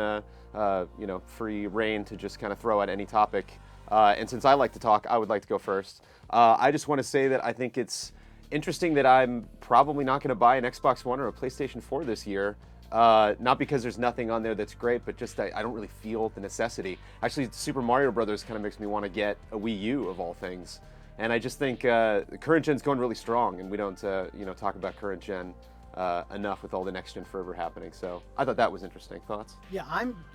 free reign to just kind of throw at any topic. And since I like to talk, I would like to go first. I just want to say that I think it's interesting that I'm probably not going to buy an Xbox One or a PlayStation 4 this year. Not because there's nothing on there that's great, but just I don't really feel the necessity. Actually, Super Mario Brothers kind of makes me want to get a Wii U of all things. And I just think the current gen's going really strong, and we don't talk about current gen enough with all the next gen fervor happening. So I thought that was interesting. Thoughts? Yeah,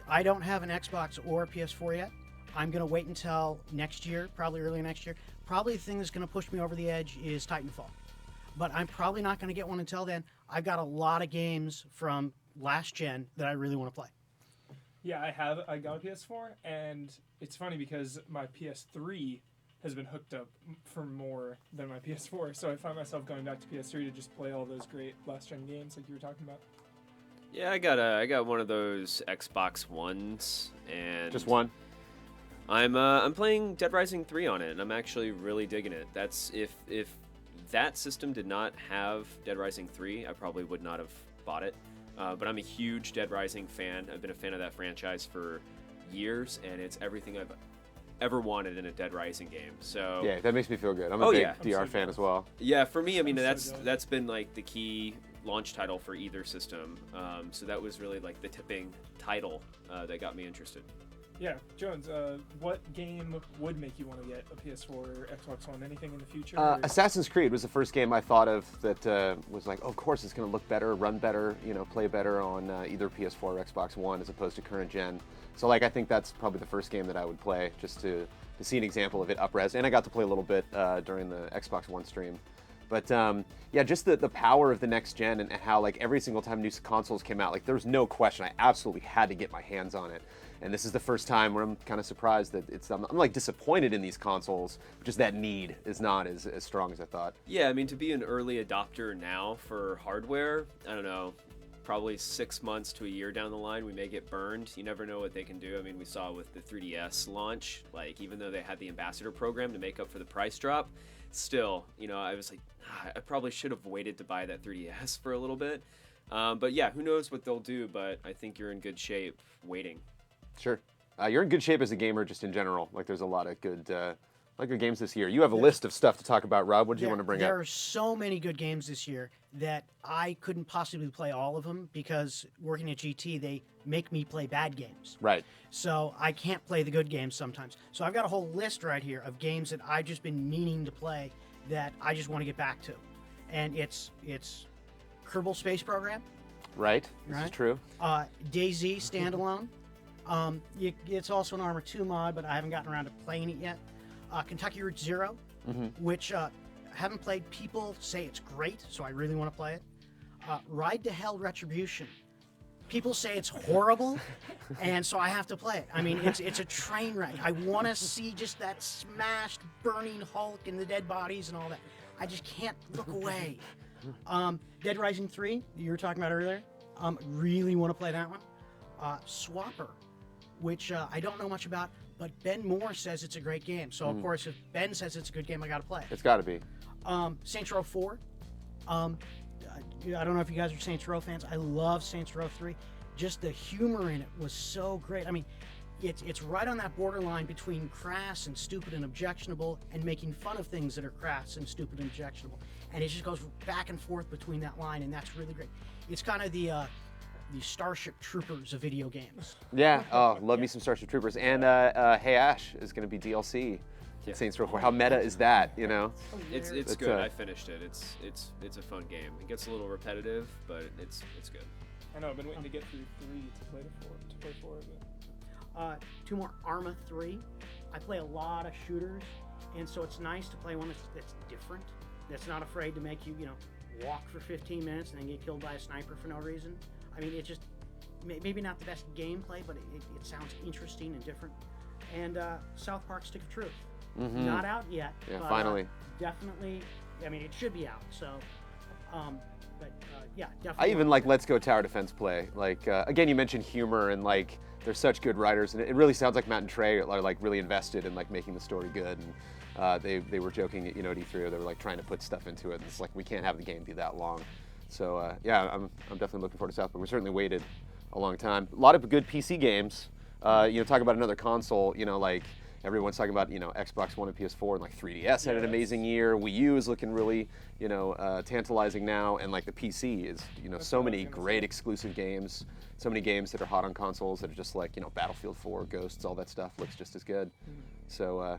I don't have an Xbox or a PS4 yet. I'm going to wait until next year, probably early next year. Probably the thing that's going to push me over the edge is Titanfall. But I'm probably not going to get one until then. I've got a lot of games from last gen that I really want to play. Yeah, I got a PS4, and it's funny because my PS3 has been hooked up for more than my PS4, so I find myself going back to PS3 to just play all those great last gen games like you were talking about. Yeah, I got one of those Xbox Ones, and Just one? I'm playing Dead Rising 3 on it, and I'm actually really digging it. That's if that system did not have Dead Rising 3, I probably would not have bought it. But I'm a huge Dead Rising fan. I've been a fan of that franchise for years, and it's everything I've ever wanted in a Dead Rising game. So Yeah, that makes me feel good. I'm a big yeah. DR fan as well. Yeah, for me, I mean I'm so that's been like the key launch title for either system. So that was really like the tipping title that got me interested. Yeah, Jones, what game would make you want to get a PS4 or Xbox One? Anything in the future? or- Assassin's Creed was the first game I thought of that was like, oh, of course it's going to look better, run better, play better on either PS4 or Xbox One as opposed to current gen. So I think that's probably the first game that I would play just to see an example of it up-res. And I got to play a little bit during the Xbox One stream. But yeah, just the power of the next gen and how every single time new consoles came out, there was no question I absolutely had to get my hands on it. And this is the first time where I'm kind of surprised that I'm disappointed in these consoles. Just that need is not as strong as I thought. Yeah, I mean, to be an early adopter now for hardware, I don't know, probably 6 months to a year down the line, we may get burned. You never know what they can do. I mean, we saw with the 3DS launch, even though they had the ambassador program to make up for the price drop, still, I was like, I probably should have waited to buy that 3DS for a little bit. But yeah, who knows what they'll do, but I think you're in good shape waiting. Sure. You're in good shape as a gamer just in general. There's a lot of good games this year. You have a list of stuff to talk about, Rob. What do you want to bring There up? are so many good games this year that I couldn't possibly play all of them because working at GT, they make me play bad games. Right. So I can't play the good games sometimes. So I've got a whole list right here of games that I've just been meaning to play that I just want to get back to. And it's Kerbal Space Program. Right. This is Right. true. DayZ standalone. It's also an Armor 2 mod, but I haven't gotten around to playing it yet. Kentucky Route Zero, which haven't played. People say it's great, so I really want to play it. Ride to Hell Retribution. People say it's horrible, and so I have to play it. I mean, it's a train wreck. I want to see just that smashed, burning Hulk and the dead bodies and all that. I just can't look away. Dead Rising 3, you were talking about earlier. Really want to play that one. Swapper, which I don't know much about, but Ben Moore says it's a great game. So, of course, if Ben says it's a good game, I got to play it. It's got to be. Saints Row 4. I don't know if you guys are Saints Row fans. I love Saints Row 3. Just the humor in it was so great. I mean, it's right on that borderline between crass and stupid and objectionable and making fun of things that are crass and stupid and objectionable. And it just goes back and forth between that line, and that's really great. It's kind of the Starship Troopers of video games. Yeah. Oh, love me some Starship Troopers. And Hey Ash is going to be DLC. Yeah. Saints Row 4. How meta is that? You know. It's good. I finished it. It's a fun game. It gets a little repetitive, but it's good. I know. I've been waiting to get through 3 to play 4. But... 2 more. Arma 3. I play a lot of shooters, and so it's nice to play one that's different. That's not afraid to make you, walk for 15 minutes and then get killed by a sniper for no reason. I mean, it just maybe not the best gameplay, but it sounds interesting and different. And South Park: Stick of Truth. Not out yet. Yeah, but, finally. Definitely. I mean, it should be out. So, yeah, definitely. I even like Let's Go Tower Defense play. Like again, you mentioned humor and like they're such good writers, and it really sounds like Matt and Trey are like really invested in like making the story good. And they were joking at at E3, they were like trying to put stuff into it. And it's like we can't have the game be that long. So yeah, I'm definitely looking forward to South Park. We certainly waited a long time. A lot of good PC games. Talk about another console. Like. Everyone's talking about, Xbox One and PS4, and like 3DS had an amazing year. Wii U is looking really, tantalizing now, and like the PC is, so many great exclusive games, so many games that are hot on consoles that are just like, Battlefield 4, Ghosts, all that stuff looks just as good. So,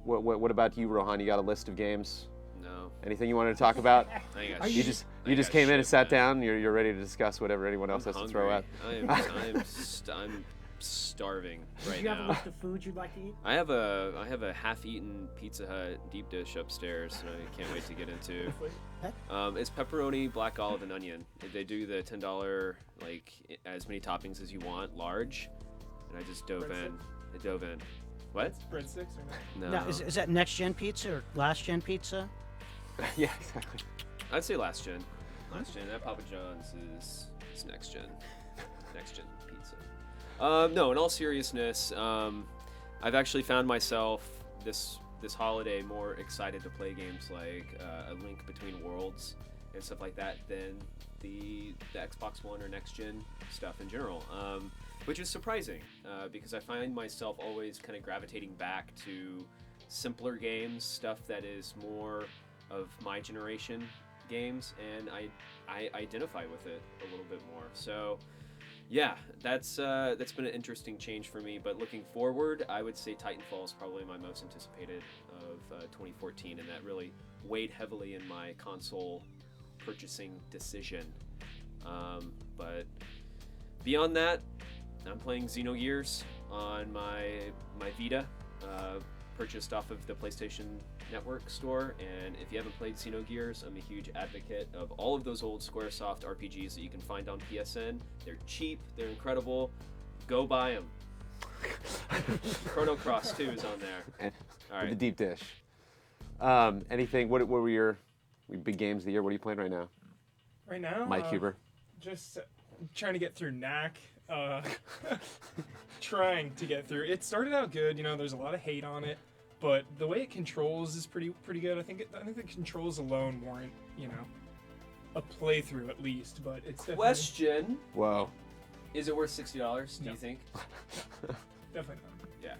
what about you, Rohan? You got a list of games? No. Anything you wanted to talk about? You just came in and sat down. You're ready to discuss whatever anyone else has to throw out. I'm starving right Do you have now. a list of foods you'd like to eat? I have a half-eaten Pizza Hut deep dish upstairs, and I can't wait to get into. It's pepperoni, black olive, and onion. They do the $10 like as many toppings as you want, large, and I just dove in. What? Breadsticks or no? No. Now, is that next gen pizza or last gen pizza? Yeah, exactly. I'd say last gen. That Papa John's is next gen. Next gen pizza. No, in all seriousness, I've actually found myself this holiday more excited to play games like A Link Between Worlds and stuff like that than the Xbox One or next gen stuff in general, which is surprising because I find myself always kind of gravitating back to simpler games, stuff that is more of my generation games, and I identify with it a little bit more. So. Yeah, that's been an interesting change for me. But looking forward, I would say Titanfall is probably my most anticipated of 2014, and that really weighed heavily in my console purchasing decision. But beyond that, I'm playing Xenogears on my Vita, purchased off of the PlayStation Network store, and if you haven't played Xenogears, I'm a huge advocate of all of those old Squaresoft RPGs that you can find on PSN. They're cheap, they're incredible. Go buy them. Chrono Cross 2 is on there. All right. The deep dish. Anything? What were your big games of the year? What are you playing right now? Right now? Mike Huber. Just trying to get through Knack. Trying to get through. It started out good, there's a lot of hate on it. But the way it controls is pretty good. I think the controls alone warrant, a playthrough at least. But it's definitely... Question. Whoa. Is it worth $60? Do No. you think? Definitely not. Yeah.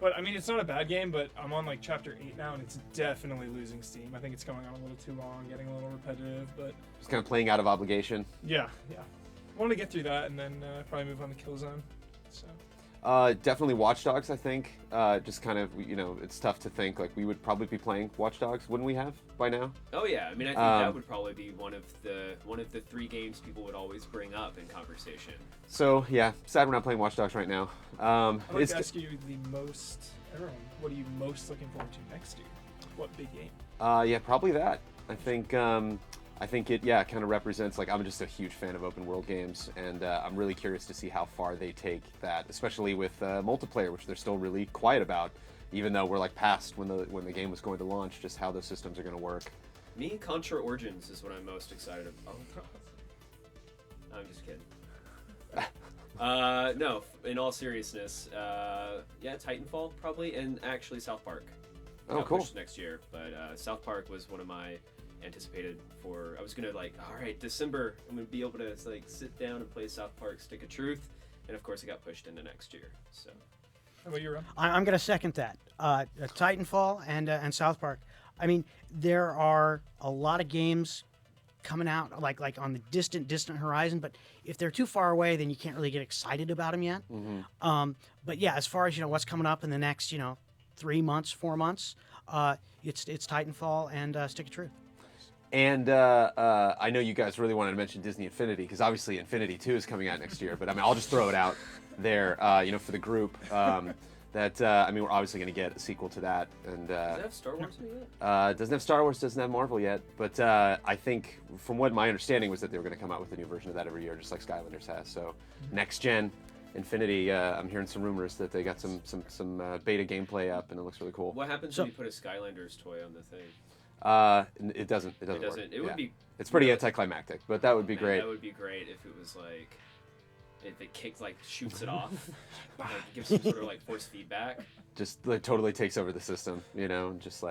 But I mean, it's not a bad game. But I'm on like chapter 8 now, and it's definitely losing steam. I think it's going on a little too long, getting a little repetitive. But Just kind of playing out of obligation. yeah. I want to get through that and then probably move on to Killzone. So Definitely Watch Dogs, I think. Just kind of, it's tough to think. Like, we would probably be playing Watch Dogs, wouldn't we have by now? Oh yeah, I mean, I think that would probably be one of the 3 games people would always bring up in conversation. So, yeah, sad we're not playing Watch Dogs right now. I'd like to ask you everyone, what are you most looking forward to next year? What big game? Yeah, probably that. I think it, kind of represents, like, I'm just a huge fan of open world games, and I'm really curious to see how far they take that, especially with multiplayer, which they're still really quiet about, even though we're like past when the game was going to launch, just how those systems are going to work. Me, Contra Origins is what I'm most excited about. I'm just kidding. No, in all seriousness, Titanfall probably, and actually South Park. Oh, cool. Pushed next year, but South Park was one of my anticipated for. I was gonna all right, December, I'm gonna be able to sit down and play South Park Stick of Truth, and of course it got pushed into next year. So, how about you, Ron? I'm going to second that. Titanfall and South Park. I mean, there are a lot of games coming out like on the distant horizon, but if they're too far away, then you can't really get excited about them yet. Mm-hmm. But yeah, as far as what's coming up in the next 3 months, 4 months, it's Titanfall and Stick of Truth. And I know you guys really wanted to mention Disney Infinity, because obviously Infinity 2 is coming out next year, but I mean, I'll just throw it out there, for the group, that, we're obviously going to get a sequel to that. And does it have Star Wars in it yet? Doesn't have Star Wars, doesn't have Marvel yet, but I think, from what my understanding was that they were going to come out with a new version of that every year, just like Skylanders has. So, next gen Infinity, I'm hearing some rumors that they got some beta gameplay up, and it looks really cool. What happens when you put a Skylanders toy on the thing? It doesn't work. It would be. It's pretty anticlimactic, but that would be great. That would be great if it was if it kicks shoots it off, gives some sort of force feedback. Just totally takes over the system, and just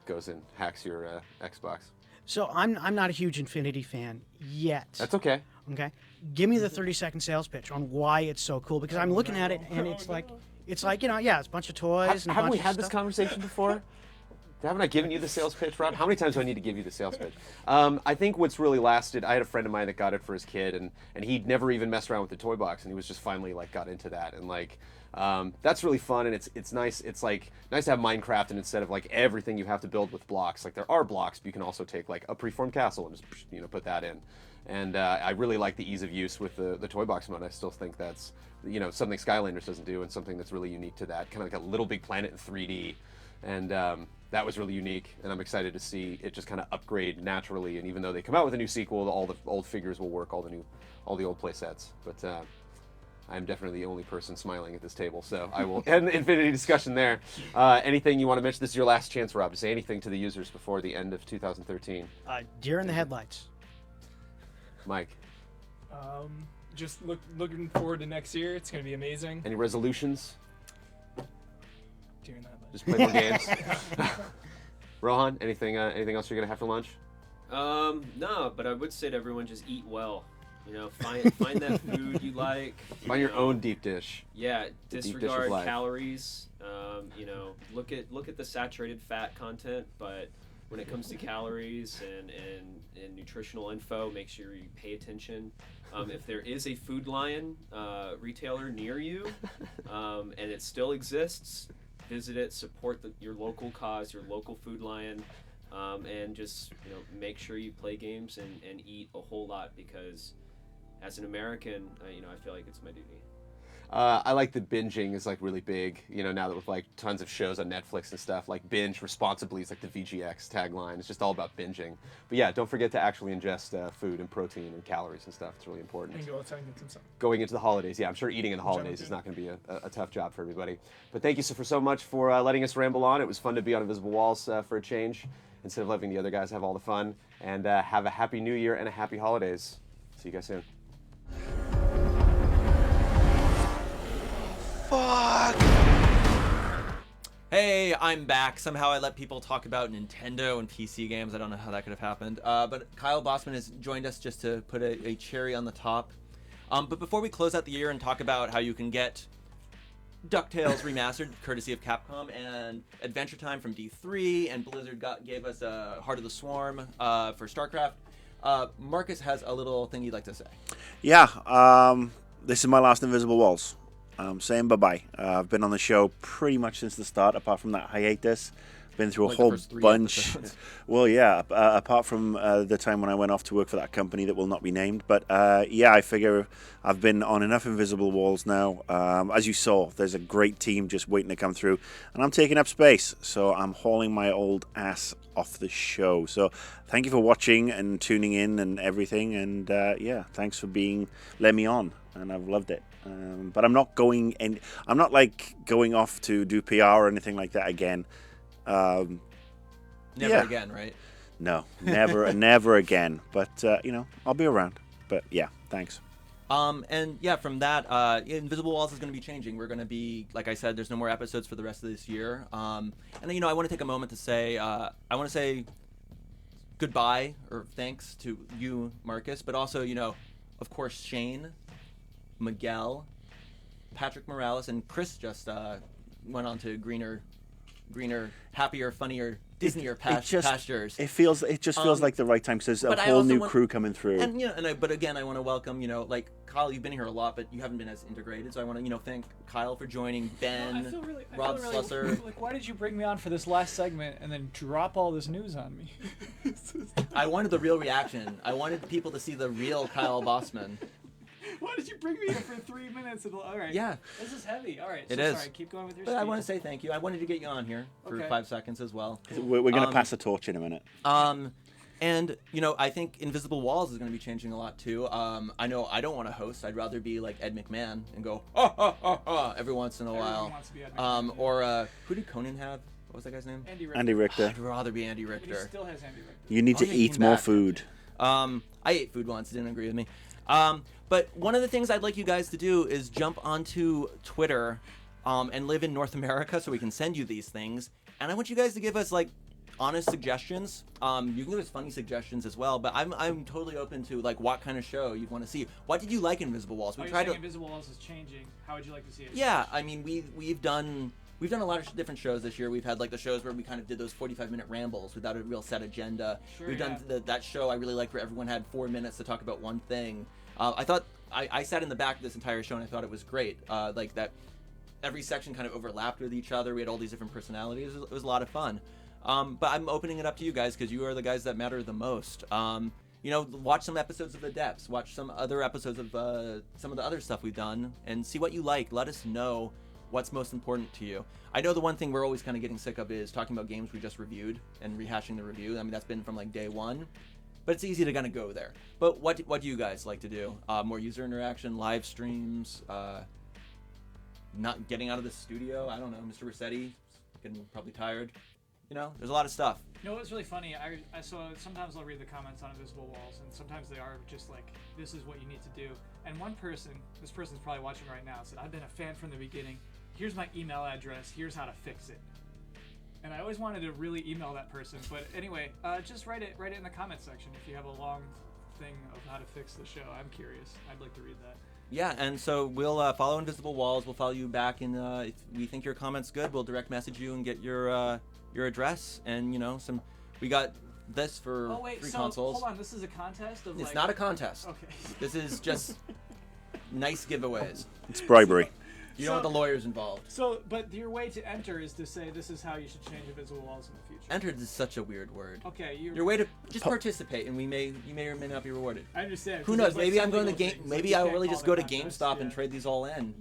goes and hacks your Xbox. So I'm not a huge Infinity fan yet. That's okay. Okay, give me the 30-second sales pitch on why it's so cool, because I'm looking at it and it's it's a bunch of toys. Haven't we had this conversation before? Haven't I given you the sales pitch, Ron? How many times do I need to give you the sales pitch? I think what's really lasted, I had a friend of mine that got it for his kid, and he'd never even messed around with the toy box, and he was just finally got into that, and that's really fun, and it's nice. It's nice to have Minecraft, and instead of everything you have to build with blocks, there are blocks, but you can also take a preformed castle and just put that in. And I really like the ease of use with the toy box mode. I still think that's something Skylanders doesn't do, and something that's really unique to that, kind of like a Little Big Planet in 3D, and that was really unique, and I'm excited to see it just kind of upgrade naturally. And even though they come out with a new sequel, all the old figures will work, all the old play sets. But I'm definitely the only person smiling at this table, so I will end the Infinity discussion there. Anything you want to mention? This is your last chance, Rob, to say anything to the users before the end of 2013. Deer in the headlights. Mike. Just looking forward to next year. It's going to be amazing. Any resolutions? Deer in the headlights. Just play more games. Rohan, anything else you're gonna have for lunch? No, but I would say to everyone, just eat well. Find that food you like. Find your own deep dish. Yeah, disregard calories. Look at the saturated fat content, but when it comes to calories and nutritional info, make sure you pay attention. If there is a Food Lion retailer near you, and it still exists, visit it, support your local cause, your local Food Lion, and just make sure you play games and eat a whole lot, because as an American, I feel like it's my duty. I like that binging is really big, now that with tons of shows on Netflix and stuff, binge responsibly is the VGX tagline. It's just all about binging. But yeah, don't forget to actually ingest food and protein and calories and stuff. It's really important. And go outside and get some sun. Going into the holidays, yeah, I'm sure eating in the holidays is not going to be a tough job for everybody. But thank you so much for letting us ramble on. It was fun to be on Invisible Walls for a change, instead of letting the other guys have all the fun. And have a happy New Year and a happy holidays. See you guys soon. Fuck! Hey, I'm back. Somehow I let people talk about Nintendo and PC games. I don't know how that could have happened. But Kyle Bossman has joined us just to put a cherry on the top. But before we close out the year and talk about how you can get DuckTales Remastered, courtesy of Capcom, and Adventure Time from D3, and Blizzard gave us Heart of the Swarm for StarCraft, Marcus has a little thing he'd like to say. Yeah, this is my last Invisible Walls. I'm saying bye-bye. I've been on the show pretty much since the start, apart from that hiatus. Been through a Like the whole first 3 bunch. episodes. Well, yeah, apart from the time when I went off to work for that company that will not be named. But yeah, I figure I've been on enough Invisible Walls now. As you saw, there's a great team just waiting to come through. And I'm taking up space, so I'm hauling my old ass off the show. So thank you for watching and tuning in and everything. And yeah, thanks for letting me on. And I've loved it. But I'm not going off to do PR or anything like that again. Never yeah. again, right? No, never, never again. But I'll be around. But yeah, thanks. And yeah, from that, Invisible Walls is going to be changing. We're going to be, like I said, there's no more episodes for the rest of this year. And I want to take a moment to say, goodbye or thanks to you, Marcus, but also, of course, Shane, Miguel, Patrick Morales, and Chris just went on to greener, happier, funnier, Disneyer pastures. It just feels like the right time because there's a whole new crew coming through. And but again, I want to welcome, like Kyle, you've been here a lot, but you haven't been as integrated. So I want to, thank Kyle for joining, Ben, Rob Slusser. Like, why did you bring me on for this last segment and then drop all this news on me? I wanted the real reaction. I wanted people to see the real Kyle Bossman. Why did you bring me in for 3 minutes? All right. Yeah. This is heavy. All right. It so is. Sorry. Keep going with your But speech. I want to say thank you. I wanted to get you on here for 5 seconds as well. We're going to pass the torch in a minute. And, I think Invisible Walls is going to be changing a lot, too. I know I don't want to host. I'd rather be like Ed McMahon and go, every once in a while. Everyone wants to be Ed McMahon. Or who did Conan have? What was that guy's name? Andy Richter. I'd rather be Andy But he Richter. still has Andy Richter. You need to he eat came more back. food. I ate food once. It didn't agree with me. But one of the things I'd like you guys to do is jump onto Twitter and live in North America so we can send you these things. And I want you guys to give us, honest suggestions. You can give us funny suggestions as well, but I'm totally open to, what kind of show you'd want to see. What did you like in Invisible Walls? You're saying Invisible Walls is changing. How would you like to see it? Yeah, I mean, we've done a lot of different shows this year. We've had the shows where we kind of did those 45-minute rambles without a real set agenda. Sure, We've done that show I really liked where everyone had 4 minutes to talk about one thing. I thought I sat in the back of this entire show and I thought it was great. That every section kind of overlapped with each other. We had all these different personalities. It was a lot of fun. But I'm opening it up to you guys because you are the guys that matter the most. Watch some episodes of The Depths. Watch some other episodes of some of the other stuff we've done and see what you like. Let us know what's most important to you. I know the one thing we're always kind of getting sick of is talking about games we just reviewed and rehashing the review. I mean, that's been from day one. But it's easy to kind of go there. But what do you guys like to do? More user interaction, live streams, not getting out of the studio? I don't know. Mr. Rossetti getting probably tired. There's a lot of stuff. What's really funny? I saw sometimes I'll read the comments on Invisible Walls, and sometimes they are just this is what you need to do. And this person's probably watching right now, said, I've been a fan from the beginning. Here's my email address. Here's how to fix it. And I always wanted to really email that person, but anyway, just write it in the comment section if you have a long thing of how to fix the show. I'm curious. I'd like to read that. Yeah, and so we'll follow Invisible Walls. We'll follow you back, and if we think your comment's good, we'll direct message you and get your address. And we got this for free consoles. Hold on, this is a contest of It's not a contest. Okay. This is just nice giveaways. It's bribery. You don't want the lawyers involved. So, but your way to enter is to say this is how you should change Invisible Walls in the future. Entered is such a weird word. Okay, your way to just participate, and you may or may not be rewarded. I understand. Who knows? Maybe I'm going to game. Maybe I'll really just go to GameStop and trade these all in.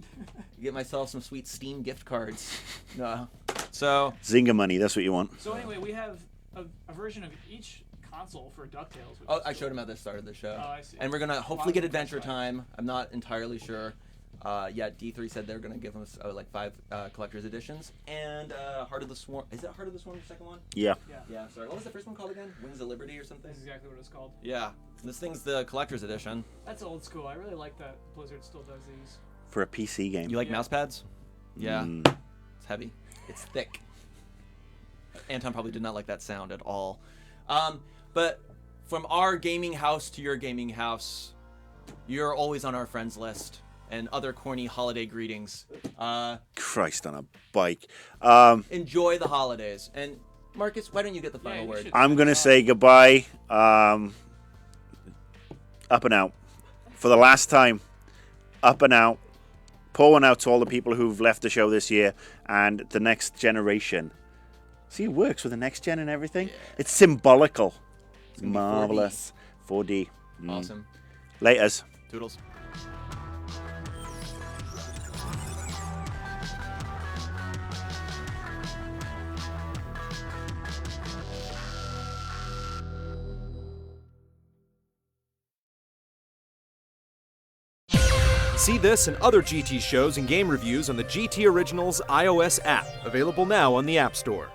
Get myself some sweet Steam gift cards. No. So Zynga money. That's what you want. So anyway, we have a version of each console for DuckTales. Oh, I showed him at the start of the show. Oh, I see. And we're gonna hopefully get Adventure Time. I'm not entirely sure. Yeah, D3 said they're gonna give us 5 collector's editions and Heart of the Swarm. Is it Heart of the Swarm, the second one? Yeah. Yeah. Sorry. What was the first one called again? Wings of Liberty or something? That's exactly what it's called. Yeah. This thing's the collector's edition. That's old school. I really like that Blizzard still does these. For a PC game. You like mouse pads? Yeah. It's heavy. It's thick. Anton probably did not like that sound at all. But from our gaming house to your gaming house, you're always on our friends list. And other corny holiday greetings. Christ on a bike. Enjoy the holidays. And Marcus, why don't you get the final word? I'm going to say goodbye. Up and out. For the last time. Up and out. pour one out to all the people who've left the show this year and the next generation. See, it works with the next gen and everything. It's symbolical. It's marvelous. 4D. Awesome. Laters. Toodles. See this and other GT shows and game reviews on the GT Originals iOS app, available now on the App Store.